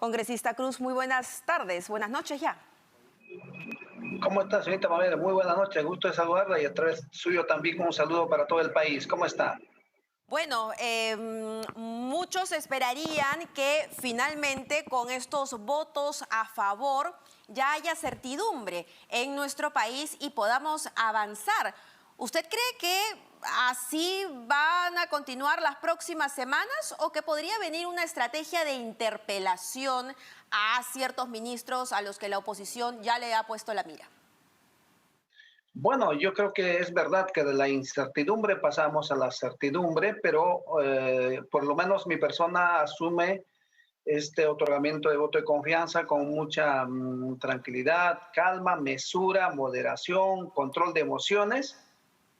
Congresista Cruz, muy buenas tardes, buenas noches ya. ¿Cómo está, señorita Pamela? Muy buenas noches, gusto de saludarla y a través suyo también un saludo para todo el país. ¿Cómo está? Bueno, muchos esperarían que finalmente con estos votos a favor ya haya certidumbre en nuestro país y podamos avanzar. ¿Usted cree que así van a continuar las próximas semanas o que podría venir una estrategia de interpelación a ciertos ministros a los que la oposición ya le ha puesto la mira? Bueno, yo creo que es verdad que de la incertidumbre pasamos a la certidumbre, pero por lo menos mi persona asume este otorgamiento de voto de confianza con mucha tranquilidad, calma, mesura, moderación, control de emociones,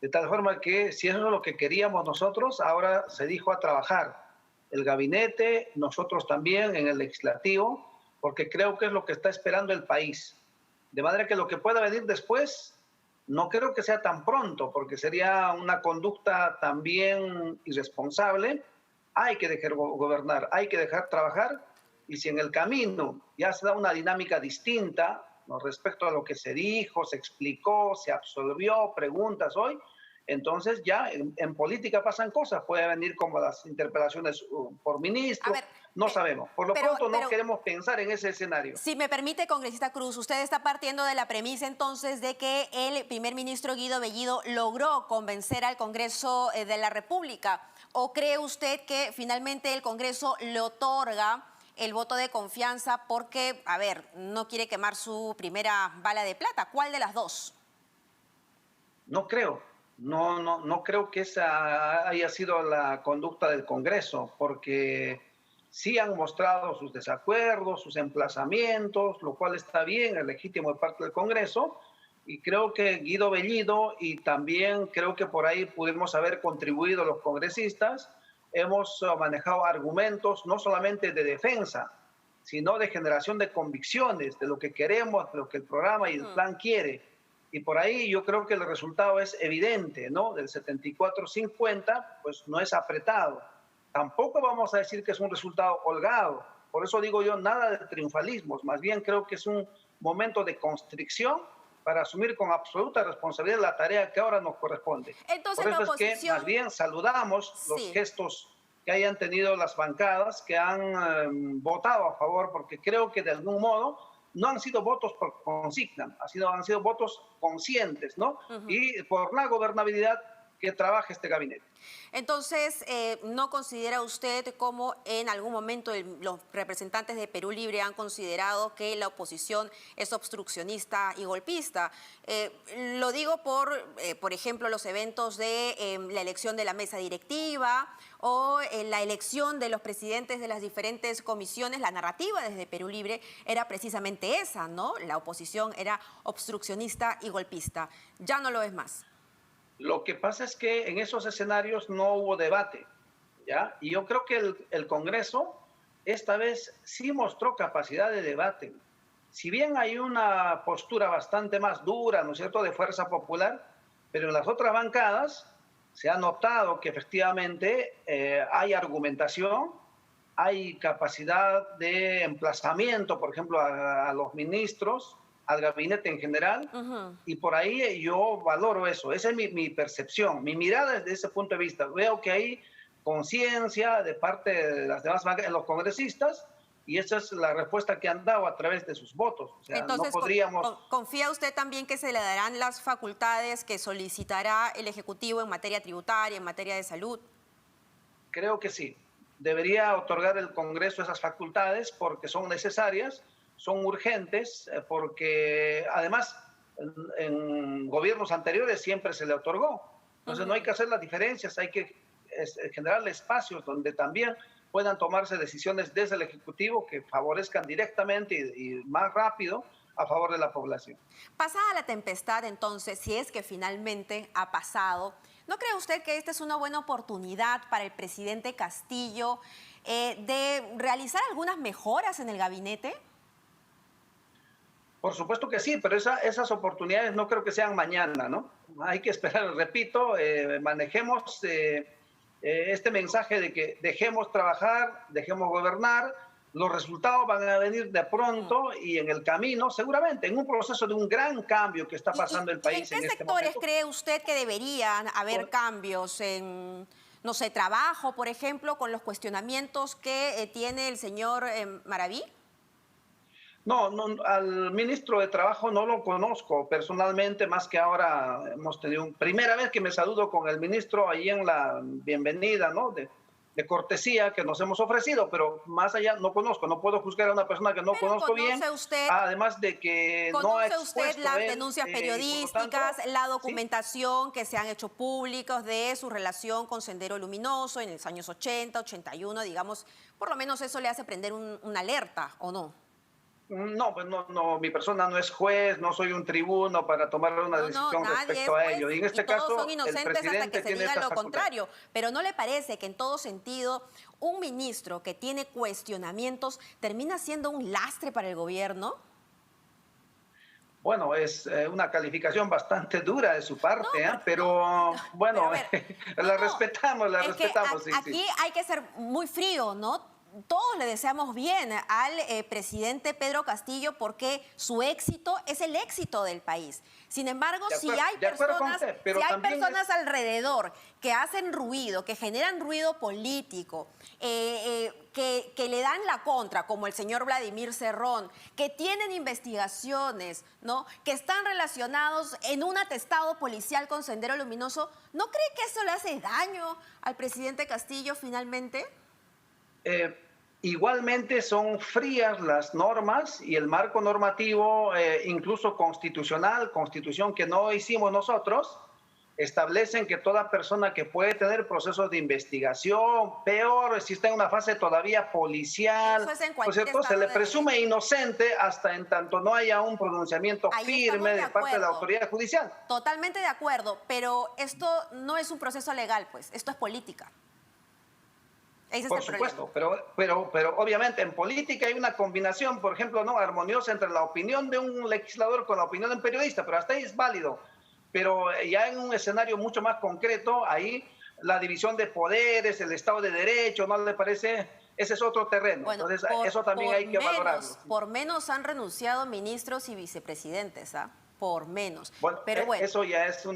de tal forma que si eso es lo que queríamos nosotros, ahora se dijo a trabajar. El gabinete, nosotros también en el legislativo, porque creo que es lo que está esperando el país. De manera que lo que pueda venir después, no creo que sea tan pronto, porque sería una conducta también irresponsable. Hay que dejar gobernar, hay que dejar trabajar, y si en el camino ya se da una dinámica distinta, ¿no?, respecto a lo que se dijo, se explicó, se absolvió preguntas hoy, entonces ya en política pasan cosas, puede venir como las interpelaciones por A ministro, ver, no sabemos. Por lo pero, pronto no pero queremos pensar en ese escenario. si me permite, congresista Cruz, usted está partiendo de la premisa entonces de que el primer ministro Guido Bellido logró convencer al Congreso de la República. ¿O cree usted que finalmente el Congreso le otorga el voto de confianza porque, a ver, no quiere quemar su primera bala de plata? ¿Cuál de las dos? No creo, no creo que esa haya sido la conducta del Congreso, porque sí han mostrado sus desacuerdos, sus emplazamientos, lo cual está bien, es legítimo de parte del Congreso, y creo que Guido Bellido y también creo que por ahí pudimos haber contribuido los congresistas, hemos manejado argumentos no solamente de defensa, sino de generación de convicciones, de lo que queremos, de lo que el programa y el plan quiere. Y por ahí yo creo que el resultado es evidente, ¿no? Del 74-50, pues no es apretado. Tampoco vamos a decir que es un resultado holgado. Por eso digo yo, nada de triunfalismos. Más bien creo que es un momento de constricción para asumir con absoluta responsabilidad la tarea que ahora nos corresponde. Entonces Por la eso es que más oposición, bien saludamos los sí. gestos que hayan tenido las bancadas, que han votado a favor, porque creo que de algún modo no han sido votos por consigna, han sido votos conscientes, ¿no? Y por la gobernabilidad que trabaja este gabinete. Entonces, ¿no considera usted como en algún momento los representantes de Perú Libre han considerado que la oposición es obstruccionista y golpista? Lo digo por ejemplo, los eventos de la elección de la mesa directiva o la elección de los presidentes de las diferentes comisiones. La narrativa desde Perú Libre era precisamente esa, ¿no? La oposición era obstruccionista y golpista. Ya no lo es más. Lo que pasa es que en esos escenarios no hubo debate, ¿ya? Y yo creo que el Congreso esta vez sí mostró capacidad de debate. Si bien hay una postura bastante más dura, ¿no es cierto?, de fuerza popular, pero en las otras bancadas se ha notado que efectivamente hay argumentación, hay capacidad de emplazamiento, por ejemplo, a los ministros, al gabinete en general, y por ahí yo valoro eso. Esa es mi percepción, mi mirada desde ese punto de vista. Veo que hay conciencia de parte de las demás bancas, de los congresistas, y esa es la respuesta que han dado a través de sus votos. O sea, no Entonces, podríamos... ¿confía usted también que se le darán las facultades que solicitará el Ejecutivo en materia tributaria, en materia de salud? Creo que sí. Debería otorgar el Congreso esas facultades porque son necesarias, son urgentes, porque además en gobiernos anteriores siempre se le otorgó. Entonces no hay que hacer las diferencias, hay que generar espacios donde también puedan tomarse decisiones desde el Ejecutivo que favorezcan directamente y más rápido a favor de la población. Pasada la tempestad, entonces, si es que finalmente ha pasado, ¿no cree usted que esta es una buena oportunidad para el presidente Castillo de realizar algunas mejoras en el gabinete? Por supuesto que sí, pero esas oportunidades no creo que sean mañana, ¿no? Hay que esperar, repito, manejemos este mensaje de que dejemos trabajar, dejemos gobernar, Los resultados van a venir de pronto y en el camino, seguramente, en un proceso de un gran cambio que está pasando el ¿Y en país en qué este sectores momento. cree usted que deberían haber cambios en, no sé, trabajo, por ejemplo, con los cuestionamientos que tiene el señor Maraví? No, no, al ministro de Trabajo no lo conozco personalmente, más que ahora hemos tenido primera vez que me saludo con el ministro ahí en la bienvenida, ¿no? De cortesía que nos hemos ofrecido, pero más allá no conozco, no puedo juzgar a una persona que no Pero conozco bien, además de que no ha ¿conoce usted expuesto las él denuncias y por lo tanto, periodísticas, la sí. documentación que se han hecho públicos de su relación con Sendero Luminoso en los años 80, 81, digamos, por lo menos eso le hace prender una alerta, ¿o no? No, pues no, no, mi persona no es juez, no soy un tribuno para tomar una No, no, decisión nadie respecto es a juez ello. Y en y este todos son caso, el inocentes hasta que presidente se tiene diga esta lo facultad. contrario. Pero ¿no le parece que en todo sentido un ministro que tiene cuestionamientos termina siendo un lastre para el gobierno? Bueno, es una calificación bastante dura de su No, parte, ¿eh? porque no, Pero pero a bueno, ver, no, no, la es que respetamos, sí, sí. aquí hay que ser muy frío, ¿no? Todos le deseamos bien al presidente Pedro Castillo porque su éxito es el éxito del país. Sin embargo, De acuerdo con usted, si pero hay también personas alrededor que hacen ruido, que generan ruido político, que le dan la contra, como el señor Vladimir Cerrón, que tienen investigaciones, ¿no? Que están relacionados en un atestado policial con Sendero Luminoso, ¿no cree que eso le hace daño al presidente Castillo finalmente? igualmente son frías las normas y el marco normativo, incluso constitucional, constitución que no hicimos nosotros, establecen que toda persona que puede tener procesos de investigación, peor, si está en una fase todavía Eso policial, es en ¿no es cualquier cierto? Se estado le de presume derecho. inocente hasta en tanto no haya un pronunciamiento Ahí estamos firme de de parte de la acuerdo, autoridad judicial. totalmente de acuerdo, pero esto no es un proceso legal, pues, esto es política. Ese es Por el problema. supuesto, pero obviamente en política hay una combinación, por ejemplo, no armoniosa entre la opinión de un legislador con la opinión de un periodista, pero hasta ahí es válido. Pero ya en un escenario mucho más concreto, ahí la división de poderes, el Estado de Derecho, ¿no le parece? Ese es otro terreno. Bueno, Entonces, eso también hay que valorarlo. por menos han renunciado ministros y vicepresidentes, ¿ah? Por menos. Bueno, Pero bueno, eso ya es un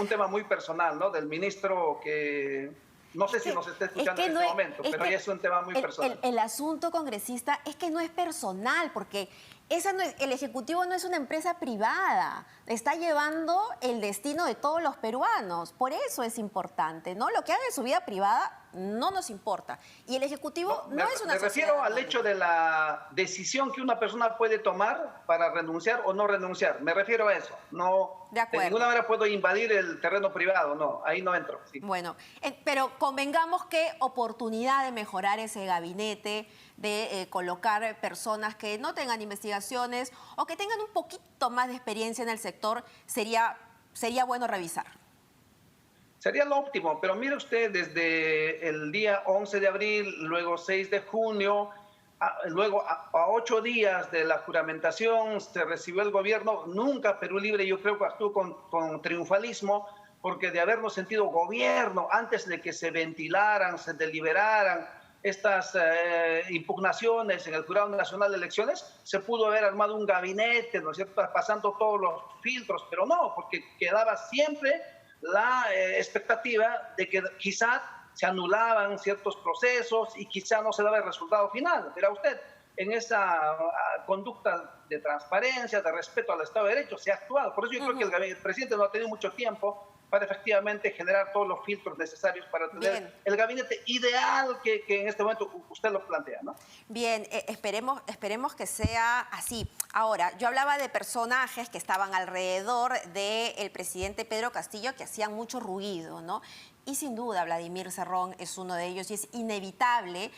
tema muy personal, ¿no? Del ministro que no sé si nos está es escuchando que en no este es, momento, es pero que ya es un tema muy personal. el asunto congresista es que no es personal, porque esa no es, el Ejecutivo no es una empresa privada, está llevando el destino de todos los peruanos, por eso es importante, ¿no? Lo que haga en su vida privada no nos importa. Y el Ejecutivo no es una Me sociedad refiero al anónima. hecho de la decisión que una persona puede tomar para renunciar o no renunciar. Me refiero a eso. No, De acuerdo. ninguna manera puedo invadir el terreno privado. No, ahí no entro. Sí. Bueno, pero convengamos que oportunidad de mejorar ese gabinete, de colocar personas que no tengan investigaciones o que tengan un poquito más de experiencia en el sector, sería bueno revisar. Sería lo óptimo, pero mire usted, desde el día 11 de abril, luego 6 de junio, luego a 8 días de la juramentación se recibió el gobierno. Nunca Perú Libre, yo creo que actuó con triunfalismo, porque de habernos sentido gobierno antes de que se ventilaran, se deliberaran estas impugnaciones en el Jurado Nacional de Elecciones, se pudo haber armado un gabinete, ¿no es cierto?, pasando todos los filtros, pero no, porque quedaba siempre la expectativa de que quizá se anulaban ciertos procesos y quizá no se daba el resultado final. Verá usted, en esa conducta de transparencia, de respeto al Estado de Derecho, se ha actuado. Por eso yo creo que el presidente no ha tenido mucho tiempo para efectivamente generar todos los filtros necesarios para tener Bien. el gabinete ideal que en este momento usted lo plantea, ¿no? Bien, esperemos que sea así. Ahora, yo hablaba de personajes que estaban alrededor del presidente Pedro Castillo que hacían mucho ruido, ¿no? Y sin duda Vladimir Cerrón es uno de ellos y es inevitable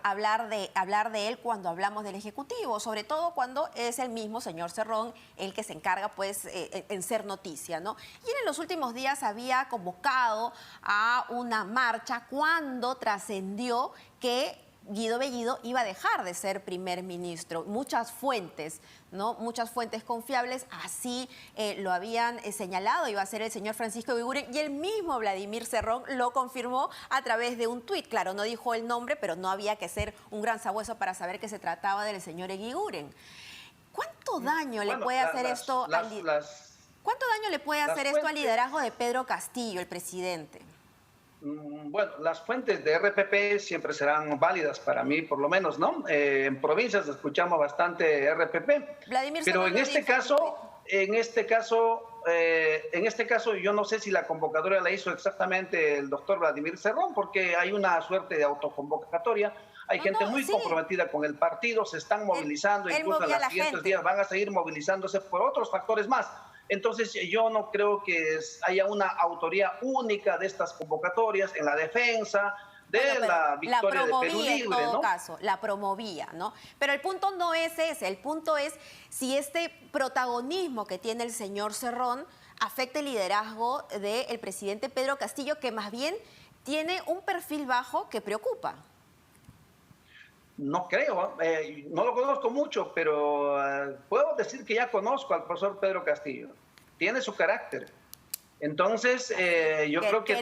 hablar de él cuando hablamos del Ejecutivo, sobre todo cuando es el mismo señor Cerrón el que se encarga pues en ser noticia, ¿no? Y él en los últimos días había convocado a una marcha cuando trascendió que Guido Bellido iba a dejar de ser primer ministro. Muchas fuentes, ¿no? Muchas fuentes confiables así lo habían señalado, iba a ser el señor Francisco Eguiguren, y el mismo Vladimir Cerrón lo confirmó a través de un tuit. Claro, no dijo el nombre, pero no había que ser un gran sabueso para saber que se trataba del señor Eguiguren. ¿Cuánto daño le puede hacer esto al liderazgo de Pedro Castillo, el presidente? Bueno, las fuentes de RPP siempre serán válidas para mí, por lo menos, ¿no? En provincias escuchamos bastante RPP, Vladimir pero Cerrón en este caso yo no sé si la convocatoria la hizo exactamente el doctor Vladimir Cerrón, porque hay una suerte de autoconvocatoria. Hay gente muy comprometida con el partido, se están movilizando, incluso en los siguientes días van a seguir movilizándose por otros factores más. Entonces yo no creo que haya una autoría única de estas convocatorias en la defensa de la victoria de Perú Libre, en todo caso, la promovía, ¿no? Pero el punto no es ese, el punto es si este protagonismo que tiene el señor Cerrón afecta el liderazgo del presidente Pedro Castillo, que más bien tiene un perfil bajo que preocupa. No creo, no lo conozco mucho, pero puedo decir que ya conozco al profesor Pedro Castillo. Tiene su carácter. Entonces, yo creo que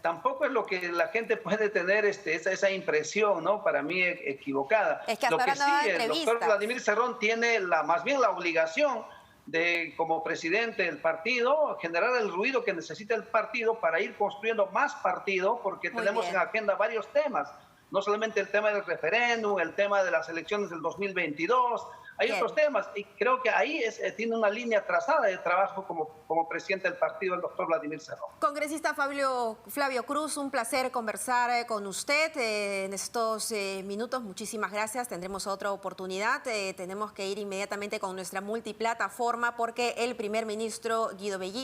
tampoco es lo que la gente puede tener esa impresión, ¿no? Para mí equivocada. Es que lo que sí, el doctor entrevistas. Vladimir Cerrón tiene más bien la obligación de, como presidente del partido, generar el ruido que necesita el partido para ir construyendo más partido, porque tenemos en agenda varios temas. No solamente el tema del referéndum, el tema de las elecciones del 2022, hay otros temas, y creo que ahí tiene una línea trazada de trabajo como presidente del partido, el doctor Vladimir Cerrón. Congresista Flavio Cruz, un placer conversar con usted en estos minutos. Muchísimas gracias, tendremos otra oportunidad. Tenemos que ir inmediatamente con nuestra multiplataforma porque el primer ministro Guido Bellido